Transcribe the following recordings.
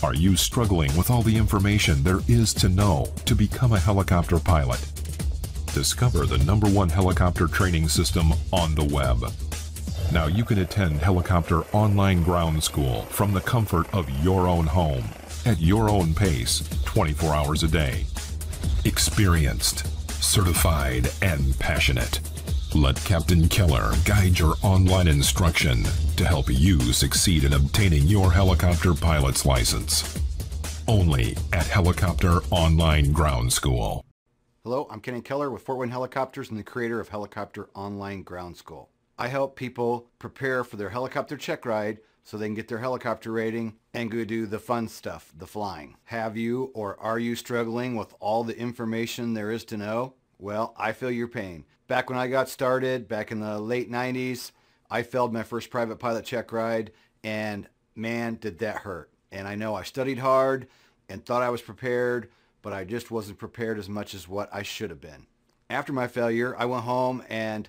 Are you struggling with all the information there is to know to become a helicopter pilot? Discover the #1 helicopter training system on the web. Now you can attend Helicopter Online Ground School from the comfort of your own home, at your own pace, 24 hours a day. Experienced, certified, and passionate. Let Captain Keller guide your online instruction to help you succeed in obtaining your helicopter pilot's license. Only at Helicopter Online Ground School. Hello, I'm Kenny Keller with Fort Wayne Helicopters and the creator of Helicopter Online Ground School. I help people prepare for their helicopter check ride so they can get their helicopter rating and go do the fun stuff, the flying. Have you or are you struggling with all the information there is to know? Well, I feel your pain. Back when I got started, back in the late 90s, I failed my first private pilot check ride, and man, did that hurt. And I know I studied hard and thought I was prepared, but I just wasn't prepared as much as what I should have been. After my failure, I went home and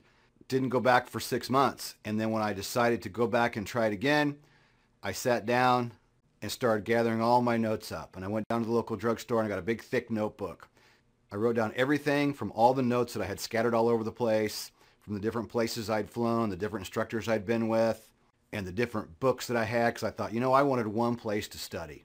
didn't go back for 6 months. And then when I decided to go back and try it again, I sat down and started gathering all my notes up. And I went down to the local drugstore and I got a big thick notebook. I wrote down everything from all the notes that I had scattered all over the place, from the different places I'd flown, the different instructors I'd been with, and the different books that I had, because I thought, I wanted one place to study.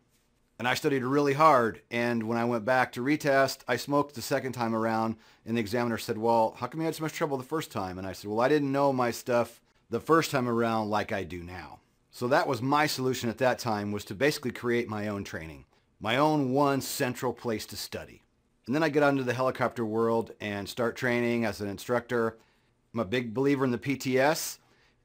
And I studied really hard, and when I went back to retest, I smoked the second time around, and the examiner said, well, how come you had so much trouble the first time? And I said, well, I didn't know my stuff the first time around like I do now. So that was my solution at that time, was to basically create my own training, my own one central place to study. And then I get out into the helicopter world and start training as an instructor. I'm a big believer in the PTS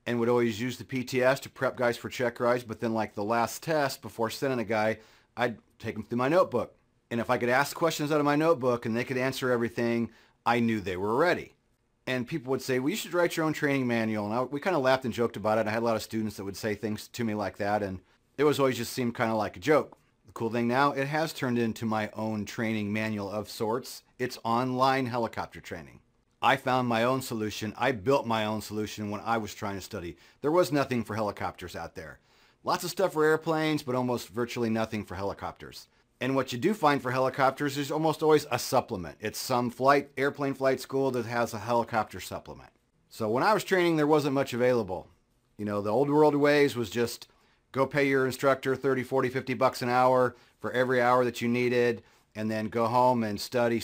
and would always use the PTS to prep guys for check rides, but then like the last test before sending a guy, I'd take them through my notebook. And if I could ask questions out of my notebook and they could answer everything, I knew they were ready. And people would say, well, you should write your own training manual. And we kind of laughed and joked about it. I had a lot of students that would say things to me like that, and it was always just seemed kind of like a joke. The cool thing now, it has turned into my own training manual of sorts. It's online helicopter training. I found my own solution. I built my own solution when I was trying to study. There was nothing for helicopters out there. Lots of stuff for airplanes, but almost virtually nothing for helicopters. And what you do find for helicopters is almost always a supplement. It's some airplane flight school that has a helicopter supplement. So when I was training, there wasn't much available. The old world ways was just go pay your instructor 30, 40, 50 bucks an hour for every hour that you needed, and then go home and study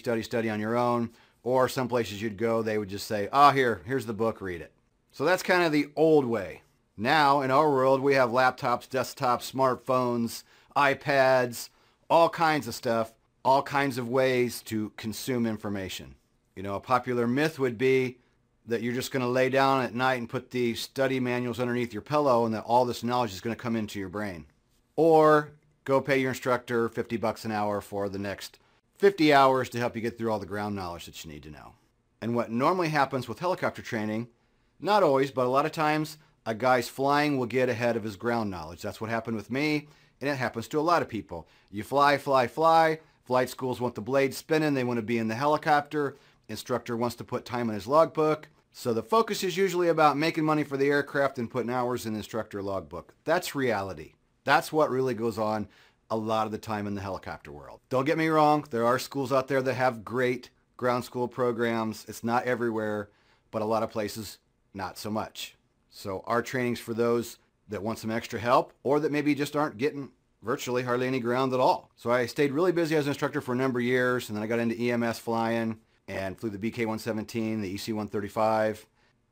on your own. Or some places you'd go, they would just say, here's the book, read it. So that's kind of the old way. Now, in our world, we have laptops, desktops, smartphones, iPads, all kinds of stuff, all kinds of ways to consume information. A popular myth would be that you're just going to lay down at night and put the study manuals underneath your pillow and that all this knowledge is going to come into your brain. Or go pay your instructor 50 bucks an hour for the next 50 hours to help you get through all the ground knowledge that you need to know. And what normally happens with helicopter training, not always, but a lot of times, a guy's flying will get ahead of his ground knowledge. That's what happened with me, and it happens to a lot of people. You fly. Flight schools want the blade spinning. They want to be in the helicopter. Instructor wants to put time in his logbook. So the focus is usually about making money for the aircraft and putting hours in the instructor logbook. That's reality. That's what really goes on a lot of the time in the helicopter world. Don't get me wrong. There are schools out there that have great ground school programs. It's not everywhere, but a lot of places, not so much. So our training's for those that want some extra help or that maybe just aren't getting virtually hardly any ground at all. So I stayed really busy as an instructor for a number of years, and then I got into EMS flying and flew the BK-117, the EC-135.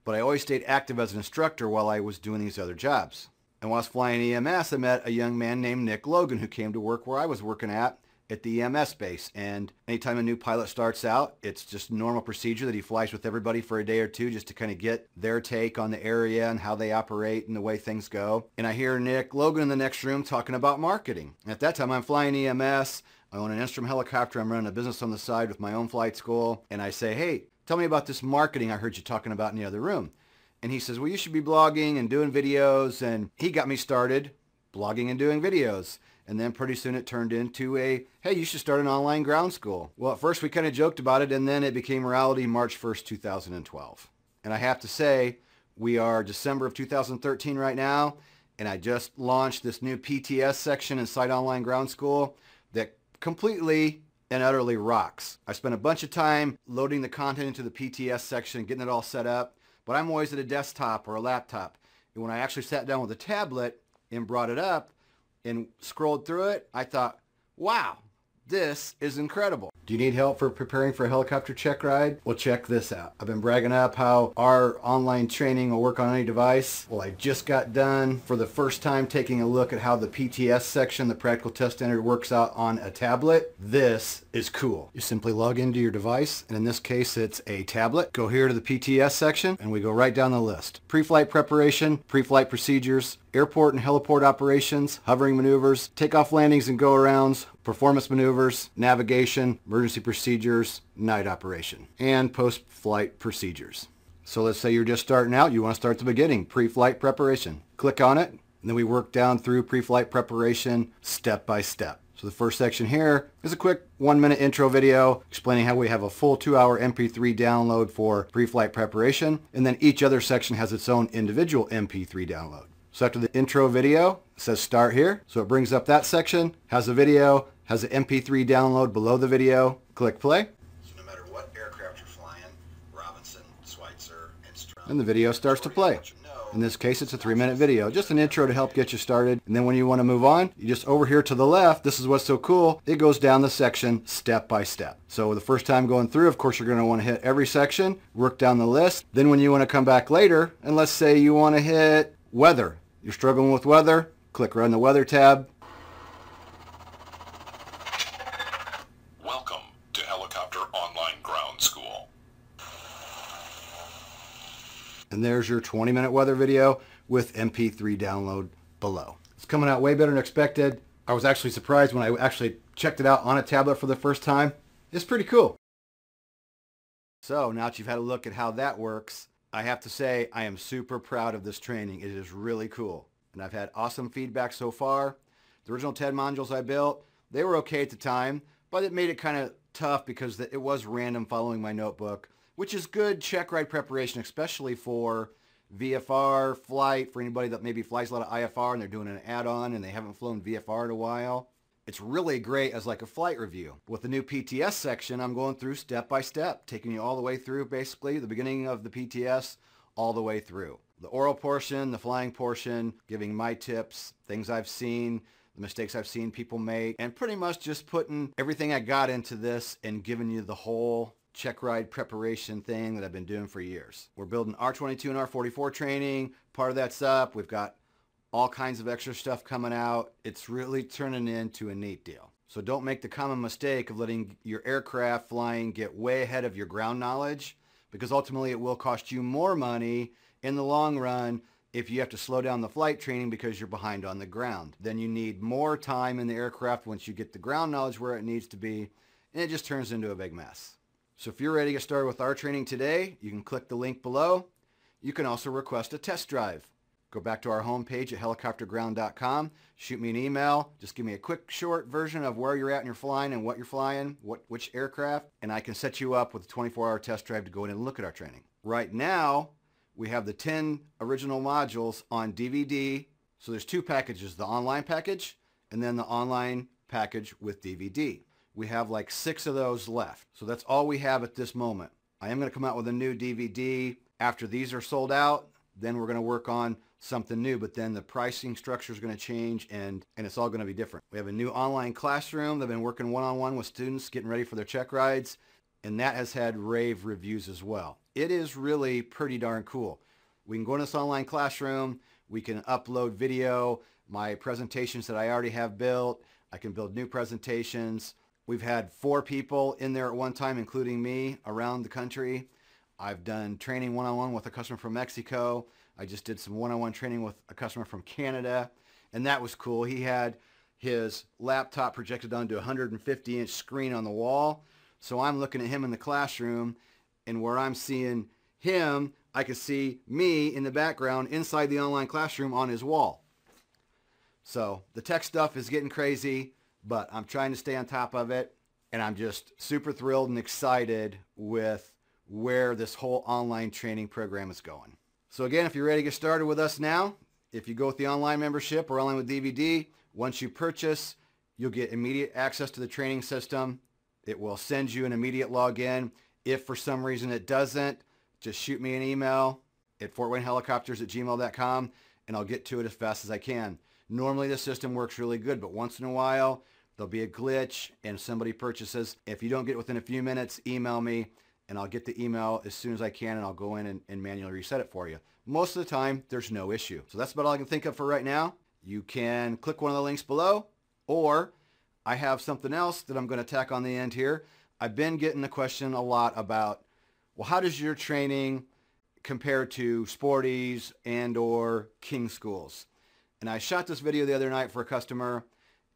But I always stayed active as an instructor while I was doing these other jobs. And while I was flying EMS, I met a young man named Nick Logan who came to work where I was working at the EMS base. And anytime a new pilot starts out, it's just normal procedure that he flies with everybody for a day or two just to kind of get their take on the area and how they operate and the way things go. And I hear Nick Logan in the next room talking about marketing. And at that time, I'm flying EMS. I own an Instrum helicopter. I'm running a business on the side with my own flight school. And I say, hey, tell me about this marketing I heard you talking about in the other room. And he says, well, you should be blogging and doing videos. And he got me started blogging and doing videos. And then pretty soon it turned into hey, you should start an online ground school. Well, at first we kind of joked about it, and then it became reality March 1st, 2012. And I have to say, we are December of 2013 right now, and I just launched this new PTS section inside Online Ground School that completely and utterly rocks. I spent a bunch of time loading the content into the PTS section, getting it all set up, but I'm always at a desktop or a laptop. And when I actually sat down with a tablet and brought it up and scrolled through it, I thought, wow, this is incredible. Do you need help for preparing for a helicopter check ride? Well, check this out. I've been bragging up how our online training will work on any device. Well, I just got done for the first time taking a look at how the PTS section, the practical test standard, works out on a tablet. This is cool. You simply log into your device, and in this case it's a tablet. Go here to the PTS section, and we go right down the list. Pre-flight preparation, pre-flight procedures, airport and heliport operations, hovering maneuvers, takeoff landings and go-arounds, performance maneuvers, navigation, emergency procedures, night operation, and post-flight procedures. So let's say you're just starting out, you want to start at the beginning, pre-flight preparation. Click on it, and then we work down through pre-flight preparation step by step. So the first section here is a quick 1-minute intro video explaining how we have a full 2-hour MP3 download for pre-flight preparation, and then each other section has its own individual MP3 download. So after the intro video, it says start here. So it brings up that section, has a video, has an MP3 download below the video. Click play. So no matter what aircraft you're flying, Robinson, Schweitzer, and the video starts to play. In this case, it's a 3-minute video, just an intro to help get you started. And then when you want to move on, you just over here to the left, this is what's so cool, it goes down the section step by step. So the first time going through, of course, you're going to want to hit every section, work down the list. Then when you want to come back later, and let's say you want to hit weather. You're struggling with weather, click right on the weather tab. Welcome to Helicopter Online Ground School. And there's your 20-minute weather video with MP3 download below. It's coming out way better than expected. I was actually surprised when I actually checked it out on a tablet for the first time. It's pretty cool. So now that you've had a look at how that works, I have to say I am super proud of this training. It is really cool. And I've had awesome feedback so far. The original 10 modules I built, they were okay at the time, but it made it kind of tough because it was random following my notebook, which is good check ride preparation, especially for VFR flight, for anybody that maybe flies a lot of IFR and they're doing an add-on and they haven't flown VFR in a while. It's really great as like a flight review. With the new PTS section, I'm going through step by step, taking you all the way through basically the beginning of the PTS all the way through. The oral portion, the flying portion, giving my tips, things I've seen, the mistakes I've seen people make, and pretty much just putting everything I got into this and giving you the whole check ride preparation thing that I've been doing for years. We're building R22 and R44 training. Part of that's up. We've got all kinds of extra stuff coming out. It's really turning into a neat deal. So don't make the common mistake of letting your aircraft flying get way ahead of your ground knowledge, because ultimately it will cost you more money in the long run if you have to slow down the flight training because you're behind on the ground. Then you need more time in the aircraft once you get the ground knowledge where it needs to be, and it just turns into a big mess. So if you're ready to get started with our training today, you can click the link below. You can also request a test drive. Go back to our homepage at helicopterground.com, shoot me an email, just give me a quick short version of where you're at in your flying and what you're flying, which aircraft, and I can set you up with a 24-hour test drive to go in and look at our training. Right now, we have the 10 original modules on DVD. So there's 2 packages, the online package and then the online package with DVD. We have like 6 of those left. So that's all we have at this moment. I am going to come out with a new DVD after these are sold out. Then we're going to work on something new, but then the pricing structure is going to change and it's all going to be different. We have a new online classroom. They've been working one-on-one with students getting ready for their check rides, and that has had rave reviews as well. It is really pretty darn cool. We can go in this online classroom. We can upload video, my presentations that I already have built. I can build new presentations. We've had 4 people in there at one time, including me, around the country. I've done training one-on-one with a customer from Mexico. I just did some one-on-one training with a customer from Canada, and that was cool. He had his laptop projected onto a 150-inch screen on the wall. So I'm looking at him in the classroom, and where I'm seeing him, I can see me in the background inside the online classroom on his wall. So the tech stuff is getting crazy, but I'm trying to stay on top of it, and I'm just super thrilled and excited with where this whole online training program is going. So again, if you're ready to get started with us now, If you go with the online membership or online with DVD, once you purchase, you'll get immediate access to the training system. It will send you an immediate login. If for some reason it doesn't, just shoot me an email at fortwaynehelicopters@gmail.com and I'll get to it as fast as I can. Normally the system works really good, but once in a while there'll be a glitch and somebody purchases. If you don't get it within a few minutes, email me and I'll get the email as soon as I can and I'll go in and manually reset it for you. Most of the time, there's no issue. So that's about all I can think of for right now. You can click one of the links below, or I have something else that I'm going to tack on the end here. I've been getting the question a lot about, well, how does your training compare to Sporty's and or King Schools? And I shot this video the other night for a customer,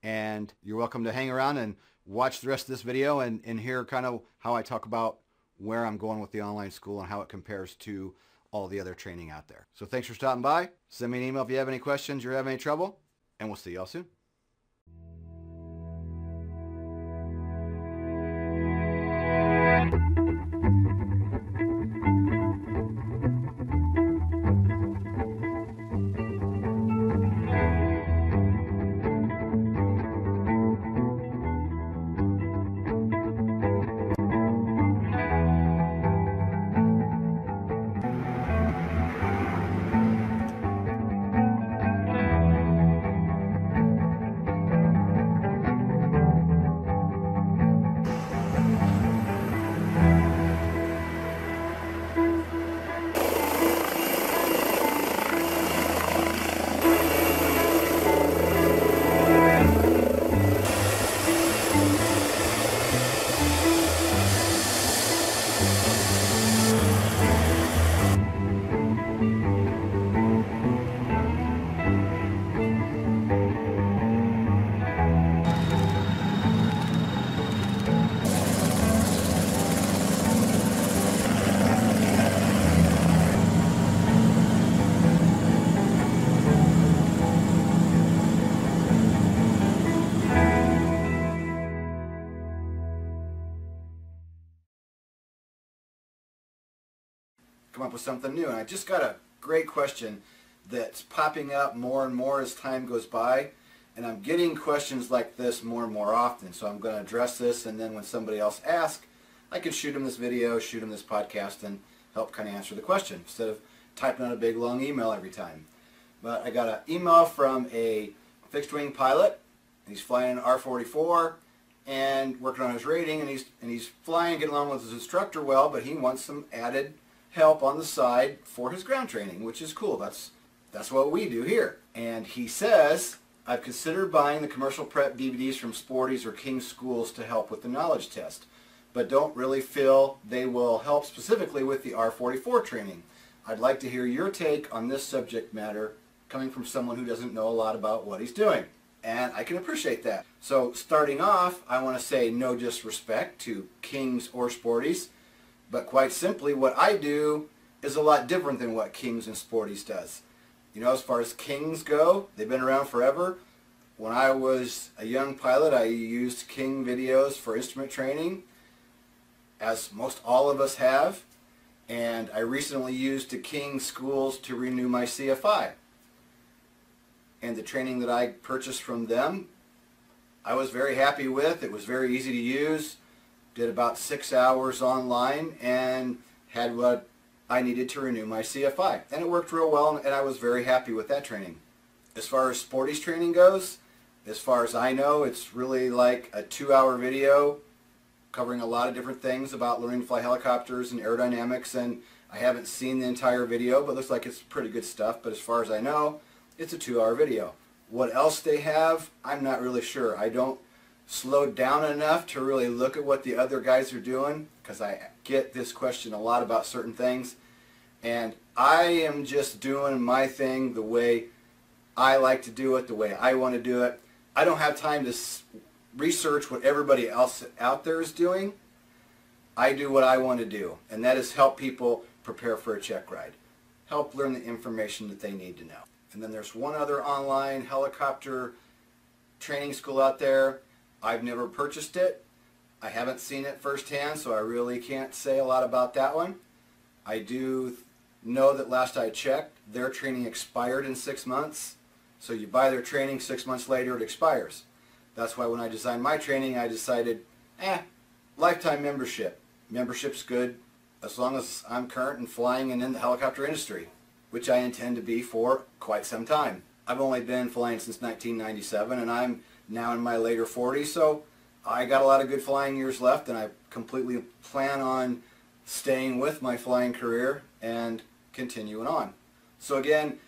and you're welcome to hang around and watch the rest of this video and hear kind of how I talk about where I'm going with the online school and how it compares to all the other training out there. So thanks for stopping by. Send me an email if you have any questions or have any trouble, and we'll see y'all soon. Come up with something new. And I just got a great question that's popping up more and more as time goes by, and I'm getting questions like this more and more often, so I'm going to address this, and then when somebody else asks, I can shoot them this video, shoot them this podcast, and help kind of answer the question instead of typing out a big long email every time. But I got an email from a fixed wing pilot. He's flying an R-44 and working on his rating, and he's flying, getting along with his instructor well, but he wants some added help on the side for his ground training, which is cool. That's what we do here. And he says, I've considered buying the commercial prep DVDs from Sporty's or King Schools to help with the knowledge test, but don't really feel they will help specifically with the R-44 training. I'd like to hear your take on this subject matter coming from someone who doesn't know a lot about what he's doing. And I can appreciate that. So starting off, I want to say no disrespect to Kings or Sporty's, but quite simply, what I do is a lot different than what Kings and Sporty's does. You know, as far as Kings go, they've been around forever. When I was a young pilot, I used King videos for instrument training, as most all of us have. And I recently used the King Schools to renew my CFI. And the training that I purchased from them, I was very happy with. It was very easy to use. Did about 6 hours online and had what I needed to renew my CFI. And it worked real well, and I was very happy with that training. As far as Sporty's training goes, as far as I know, it's really like a 2-hour video covering a lot of different things about learning to fly helicopters and aerodynamics, and I haven't seen the entire video, but it looks like it's pretty good stuff. But as far as I know, it's a 2-hour video. What else they have, I'm not really sure. I don't slowed down enough to really look at what the other guys are doing, because I get this question a lot about certain things, and I am just doing my thing the way I like to do it, the way I want to do it. I don't have time to research what everybody else out there is doing. I do what I want to do, and that is help people prepare for a check ride, help learn the information that they need to know. And then there's one other online helicopter training school out there. I've never purchased it. I haven't seen it firsthand, so I really can't say a lot about that one. I do know that last I checked, their training expired in 6 months. So you buy their training, 6 months later it expires. That's why when I designed my training, I decided, lifetime membership. Membership's good as long as I'm current and flying and in the helicopter industry, which I intend to be for quite some time. I've only been flying since 1997, and I'm now in my later 40s, so I got a lot of good flying years left, and I completely plan on staying with my flying career and continuing on. So again,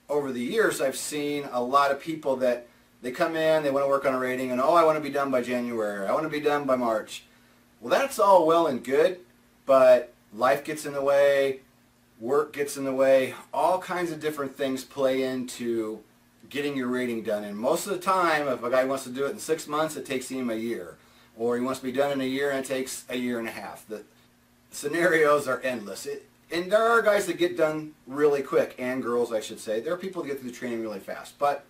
over the years, I've seen a lot of people that they come in, they want to work on a rating, and I want to be done by January, I want to be done by March. Well, that's all well and good, but life gets in the way, work gets in the way, all kinds of different things play into getting your rating done. And most of the time, if a guy wants to do it in 6 months, it takes him a year. Or he wants to be done in a year and it takes a year and a half. The scenarios are endless. And there are guys that get done really quick, and girls I should say. There are people that get through the training really fast. But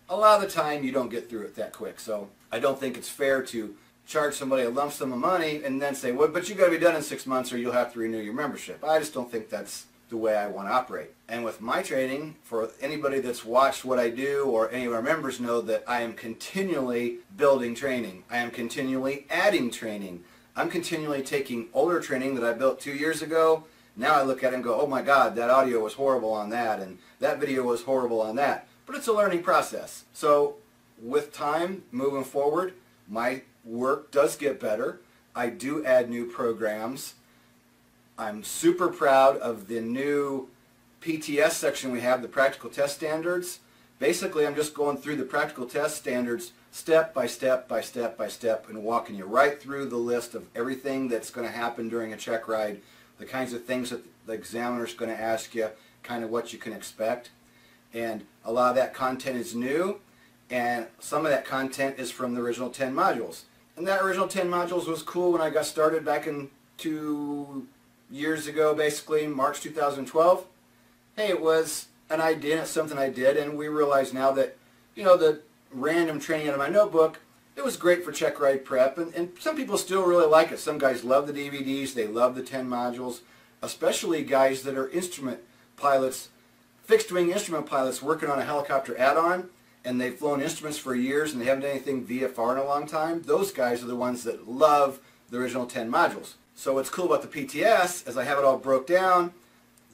a lot of the time you don't get through it that quick. So I don't think it's fair to charge somebody a lump sum of money and then say, well, but you got to be done in 6 months or you'll have to renew your membership. I just don't think that's the way I want to operate. And with my training, for anybody that's watched what I do or any of our members know that I am continually building training. I am continually adding training. I'm continually taking older training that I built 2 years ago. Now I look at it and go, oh my God, that audio was horrible on that and that video was horrible on that. But it's a learning process. So with time, moving forward, my work does get better. I do add new programs. I'm super proud of the new PTS section we have, the practical test standards. Basically, I'm just going through the practical test standards step by step by step by step and walking you right through the list of everything that's going to happen during a check ride, the kinds of things that the examiner's going to ask you, kind of what you can expect. And a lot of that content is new, and some of that content is from the original 10 modules. And that original 10 modules was cool when I got started back in 2 years ago, basically, March 2012. Hey, it was an idea, and it's something I did, and we realize now that, you know, the random training out of my notebook, it was great for check ride prep, and some people still really like it. Some guys love the DVDs, they love the 10 modules, especially guys that are instrument pilots, fixed-wing instrument pilots working on a helicopter add-on, and they've flown instruments for years and they haven't done anything VFR in a long time. Those guys are the ones that love the original 10 modules. So what's cool about the PTS is I have it all broke down.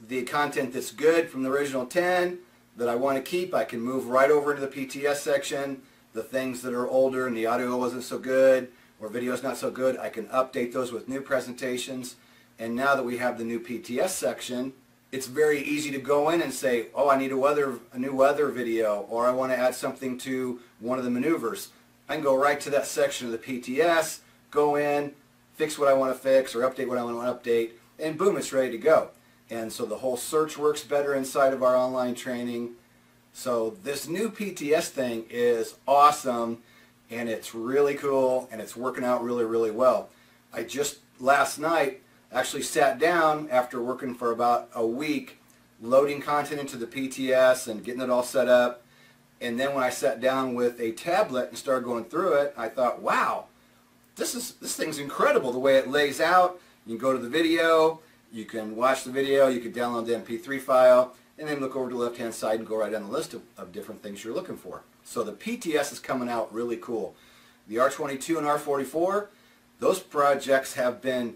The content that's good from the original 10 that I want to keep, I can move right over into the PTS section. The things that are older and the audio wasn't so good or video's not so good, I can update those with new presentations. And now that we have the new PTS section, it's very easy to go in and say, oh, I need a new weather video, or I want to add something to one of the maneuvers. I can go right to that section of the PTS, go in, fix what I want to fix, or update what I want to update, and boom, it's ready to go. And so the whole search works better inside of our online training. So this new PTS thing is awesome, and it's really cool, and it's working out really, really well. I just last night actually sat down after working for about a week, loading content into the PTS and getting it all set up. And then when I sat down with a tablet and started going through it, I thought, wow, this thing's incredible the way it lays out. You can go to the video, you can watch the video, you can download the MP3 file, and then look over to the left-hand side and go right down the list of different things you're looking for. So the PTS is coming out really cool. The R22 and R44, those projects have been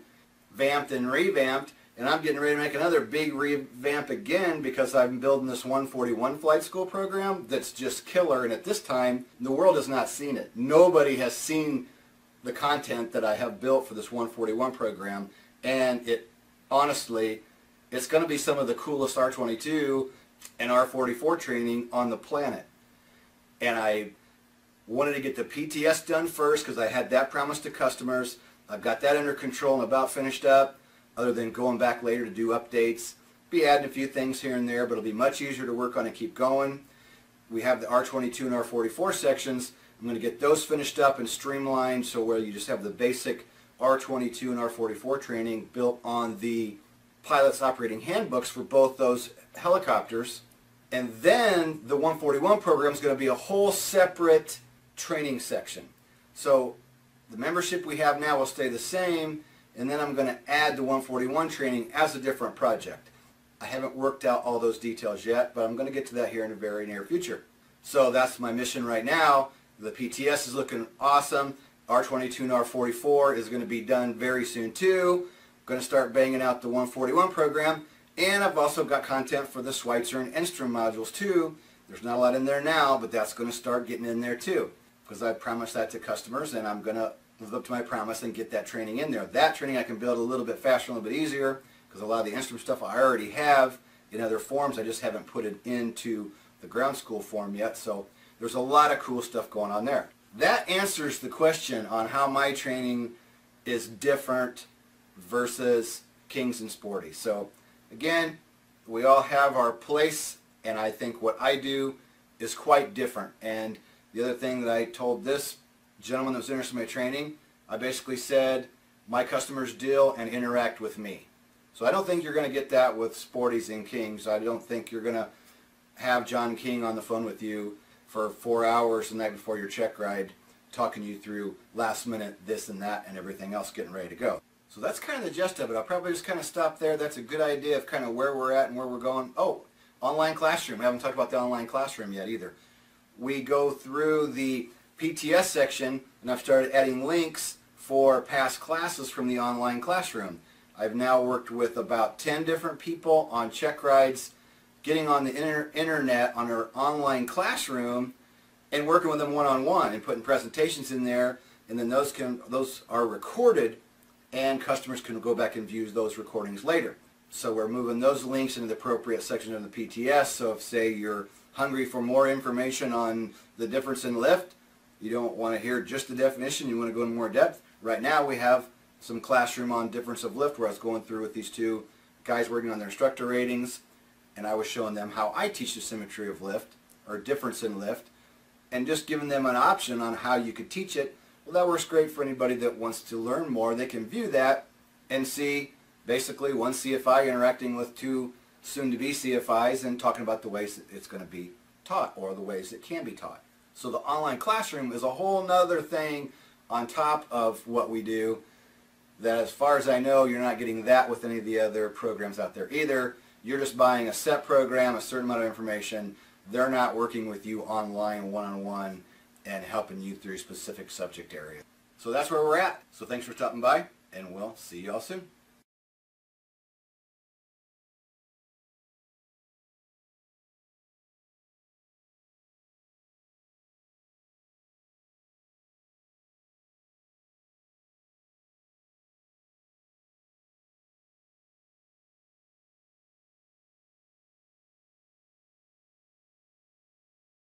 vamped and revamped, and I'm getting ready to make another big revamp again because I'm building this 141 flight school program that's just killer, and at this time the world has not seen it. Nobody has seen the content that I have built for this 141 program, and it honestly, it's going to be some of the coolest R22 and R44 training on the planet. And I wanted to get the PTS done first because I had that promised to customers. I've got that under control and about finished up, other than going back later to do updates. Be adding a few things here and there, but it'll be much easier to work on and keep going. We have the R22 and R44 sections. I'm going to get those finished up and streamlined so where you just have the basic R22 and R44 training built on the pilot's operating handbooks for both those helicopters. And then the 141 program is going to be a whole separate training section. So the membership we have now will stay the same, and then I'm going to add the 141 training as a different project. I haven't worked out all those details yet, but I'm going to get to that here in the very near future. So that's my mission right now. The PTS is looking awesome. R22 and R44 is going to be done very soon too. I'm going to start banging out the 141 program, and I've also got content for the Schweitzer and Enstrom modules too. There's not a lot in there now, but that's going to start getting in there too, because I promised that to customers, and I'm going to live up to my promise and get that training in there. That training I can build a little bit faster, a little bit easier, because a lot of the Enstrom stuff I already have in other forms. I just haven't put it into the ground school form yet, so there's a lot of cool stuff going on there. That answers the question on how my training is different versus Kings and Sporty. So again, we all have our place, and I think what I do is quite different. And the other thing that I told this gentleman that was interested in my training, I basically said, my customers deal and interact with me. So I don't think you're going to get that with Sporties and Kings. I don't think you're going to have John King on the phone with you for 4 hours the night before your check ride, talking you through last minute this and that and everything else getting ready to go. So that's kind of the gist of it. I'll probably just kind of stop there. That's a good idea of kind of where we're at and where we're going. Oh, online classroom. I haven't talked about the online classroom yet either. We go through the PTS section, and I've started adding links for past classes from the online classroom. I've now worked with about 10 different people on check rides, getting on the internet on our online classroom and working with them one-on-one and putting presentations in there, and then those are recorded, and customers can go back and view those recordings later. So we're moving those links into the appropriate section of the PTS. So if, say, you're hungry for more information on the difference in lift, you don't want to hear just the definition, you want to go in more depth, right now we have some classroom on difference of lift where I was going through with these two guys working on their instructor ratings, and I was showing them how I teach the symmetry of lift, or difference in lift, and just giving them an option on how you could teach it. Well, that works great for anybody that wants to learn more. They can view that and see basically one CFI interacting with two soon-to-be CFIs and talking about the ways that it's going to be taught, or the ways it can be taught. So the online classroom is a whole nother thing on top of what we do, that as far as I know, you're not getting that with any of the other programs out there either. You're just buying a set program, a certain amount of information. They're not working with you online one-on-one and helping you through specific subject areas. So that's where we're at. So thanks for stopping by, and we'll see you all soon.